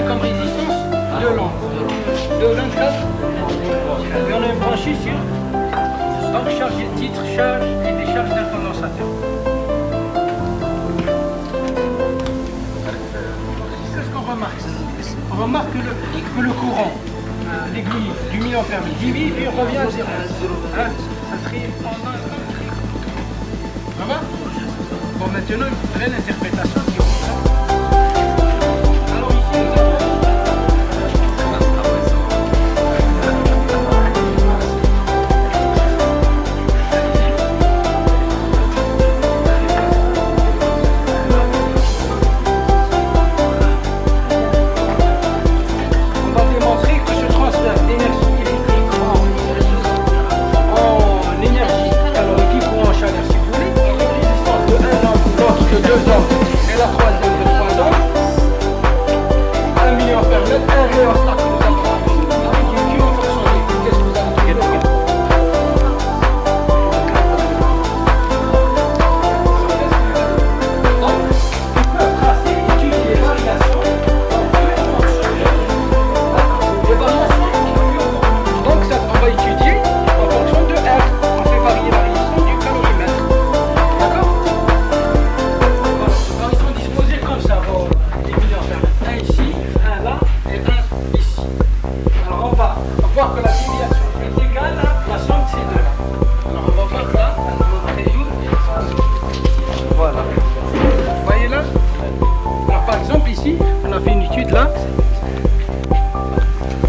comme résistance 2 lampes. De 24. Et on a une branchée sur donc charge et titre, charge et décharge d'un condensateur. Qu'est-ce qu'on remarque? On remarque que le courant, l'aiguille du milliampère divise et revient à 0. Hein? Ça serait pendant un temps. Ça va? Bon, maintenant, il faudrait l'interprétation qui alors ici, nous avons... et la troisième de 3 ans, 1 milliampère mètre, un réostat que nous avons qui en fonction de qu'est-ce que vous avez trouvé. Donc, ils peuvent tracer, étudier les variations en fonction des variations. Donc, ça, on va étudier en fonction de R. On fait varier la résistance du calorimètre. D'accord? Voir que la déviation est égale à la somme de ces deux-là. Alors on va voir là, on va résoudre. Voilà. Vous voyez là? Alors par exemple ici, on a fait une étude là.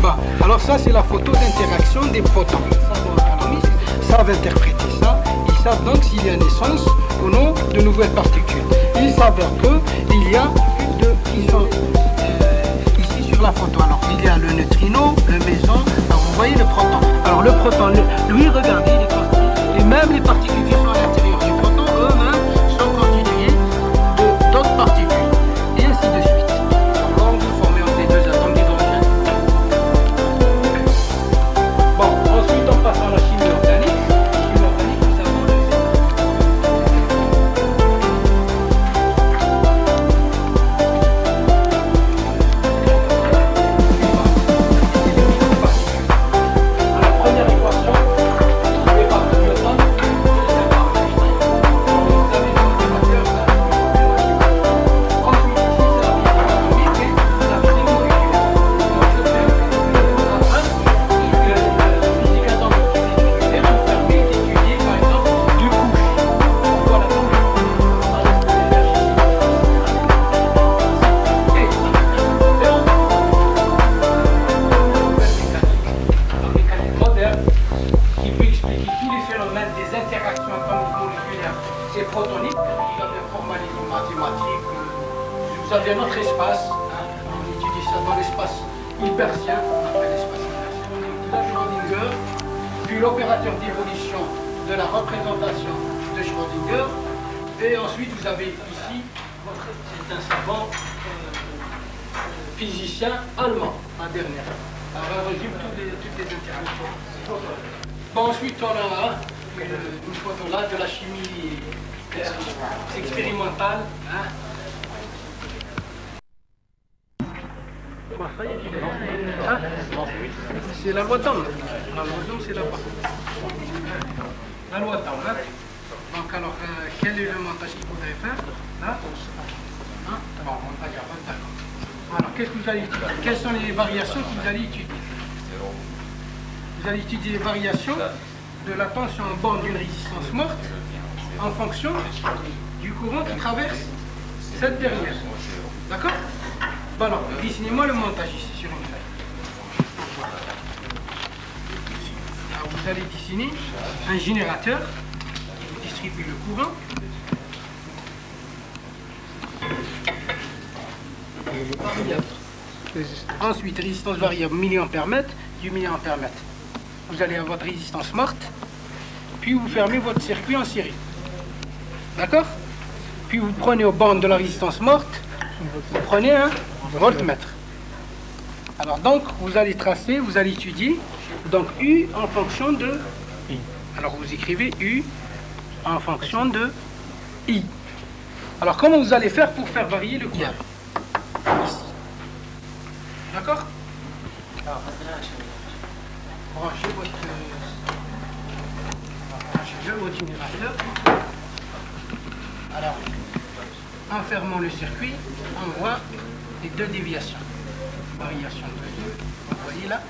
Bon, alors ça c'est la photo d'interaction des photons. Ça savent interpréter ça. Ils savent donc s'il y a naissance ou non de nouvelles particules. Il s'avère qu'il y a ici sur la photo. Alors il y a le neutrino, le méson. Vous voyez le proton. Alors le proton, lui, regardez, il est constitué. Et même les particules qui sont à l'intérieur du proton, eux-mêmes, sont constituées d'autres particules. Et ainsi de suite. Donc vous formez entre les deux atomes d'hydrogène. Bon, ensuite on passe à la chimie organique. Chimie organique, nous avons le protonique, vous avez un formalisme mathématique, vous avez un autre espace, hein, on étudie ça dans l'espace hilbertien, on appelle l'espace hilbertien, on étudie la Schrödinger, puis l'opérateur d'évolution de la représentation de Schrödinger, et ensuite vous avez ici, c'est un savant physicien allemand, la dernière. Alors on résume toutes les interactions. Bon, ensuite on a une photo là de la chimie expérimentale. Hein. Ah, c'est la loi d'Ohm. La loi d'Ohm, c'est là-bas. La loi d'Ohm. Hein. Donc alors, quel est le montage qu'il faudrait faire là? Hein? Bon, on va dire, d'accord. Alors, qu'est-ce que vous allez étudier? Quelles sont les variations que vous allez étudier? Vous allez étudier les variations de la tension en borne d'une résistance morte en fonction du courant qui traverse cette dernière. D'accord? Bon alors, dessinez-moi le montage ici sur une feuille. Alors vous allez dessiner un générateur qui vous distribue le courant. Ensuite, résistance variable milliampère mètre du milliampère mètre. Vous allez avoir votre résistance morte, puis vous fermez votre circuit en série. D'accord? Puis vous prenez aux bornes de la résistance morte, vous prenez un voltmètre. Alors donc, vous allez tracer, vous allez étudier, donc U en fonction de I. Alors vous écrivez U en fonction de I. Alors comment vous allez faire pour faire varier le courant? Ici. D'accord? Alors, branchez votre générateur. Alors, en fermant le circuit, on voit les deux déviations. Variation de 2. Vous voyez là?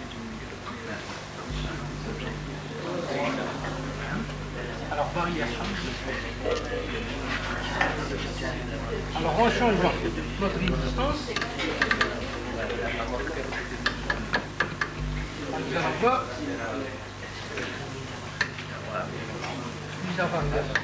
Alors, variation. Alors, en changeant notre résistance, nous allons voir plusieurs variations.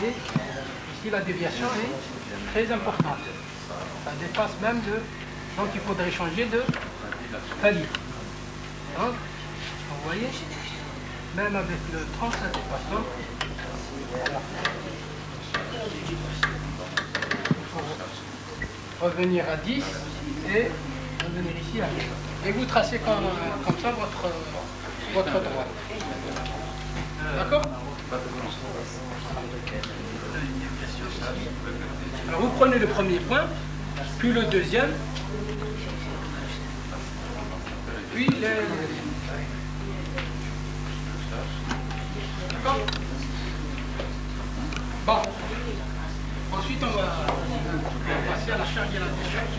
Et ici, la déviation est très importante. Ça dépasse même de... Donc, il faudrait changer de palier. Donc, vous voyez, même avec le 30, ça dépasse. Donc, voilà. Il faut revenir à 10 et revenir ici à 10. Et vous tracez comme ça votre droite. D'accord? Alors vous prenez le premier point, puis le deuxième, puis les... D'accord? Bon. Ensuite on va passer à la charge et la décharge.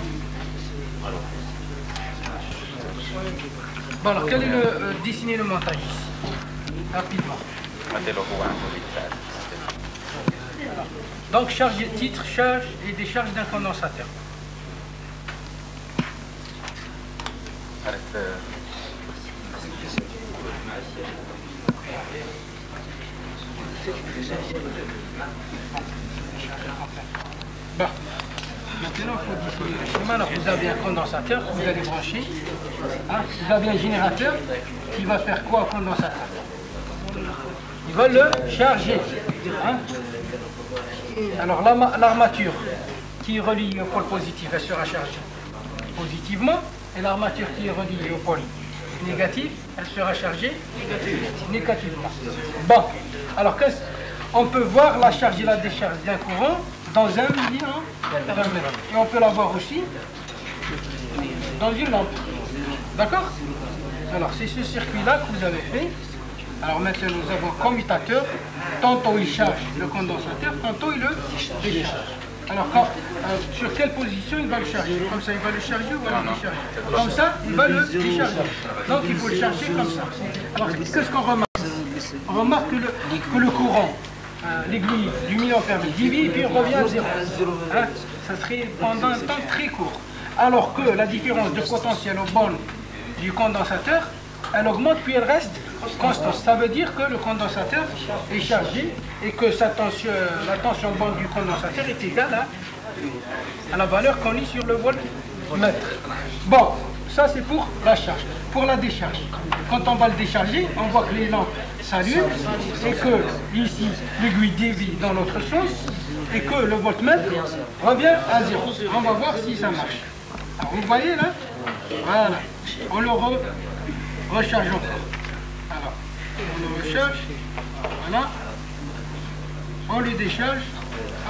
Bon alors quel est le dessiner le montage ici? Rapidement. Donc charge et titre, charge et décharge d'un condensateur. Bon. Maintenant, il faut dessiner le schéma. Alors, vous avez un condensateur que vous allez brancher. Hein? Vous avez un générateur qui va faire quoi au condensateur? Il va le charger. Hein? Alors, l'armature qui est reliée au pôle positif, elle sera chargée positivement. Et l'armature qui est reliée au pôle négatif, elle sera chargée négativement. Bon, alors on peut voir la charge et la décharge d'un courant dans un milliampère. Et on peut la voir aussi dans une lampe. D'accord? Alors c'est ce circuit-là que vous avez fait. Alors maintenant nous avons un commutateur. Tantôt il charge le condensateur, tantôt il le décharge. Alors sur quelle position il va le charger? Comme ça il va le charger ou il va le décharger? Comme ça il va le décharger. Donc il faut le charger comme ça. Alors qu'est-ce qu'on remarque? On remarque que le courant, l'aiguille du milliampère divise et puis revient à 0. Hein? Ça serait pendant un temps très court. Alors que la différence de potentiel aux bornes du condensateur, elle augmente puis elle reste constante. Ça veut dire que le condensateur est chargé et que la tension borne du condensateur est égale à la valeur qu'on lit sur le voltmètre. Bon, ça c'est pour la charge. Pour la décharge, quand on va le décharger, on voit que les lampes s'allument et que ici l'aiguille dévie dans l'autre sens et que le voltmètre revient à 0. On va voir si ça marche. Alors vous voyez là? Voilà. On le recharge encore. Alors, on le recharge. Voilà. On le décharge.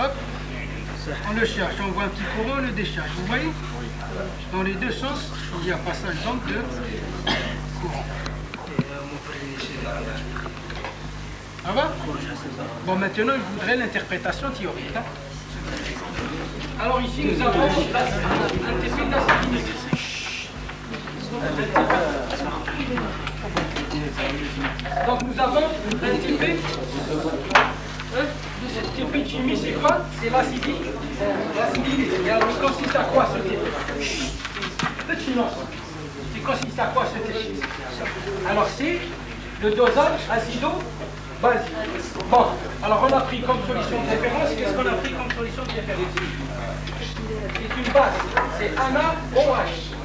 Hop. On le charge. On voit un petit courant, on le décharge. Vous voyez? Dans les deux sens, il y a passage donc de courant. Ça va? Bon, maintenant, je voudrais l'interprétation théorique. Hein? Alors ici, nous avons un TP de la symétrie. Donc nous avons un TP de cette TP de chimie, c'est quoi? C'est l'acidité. Et alors il consiste à quoi ce TP? Petit silence. Il consiste à quoi ce TP? Alors c'est le dosage acido-basique. Bon, alors on a pris comme solution de référence, qu'est-ce qu'on a pris comme solution de référence? C'est une base, c'est AnaOH.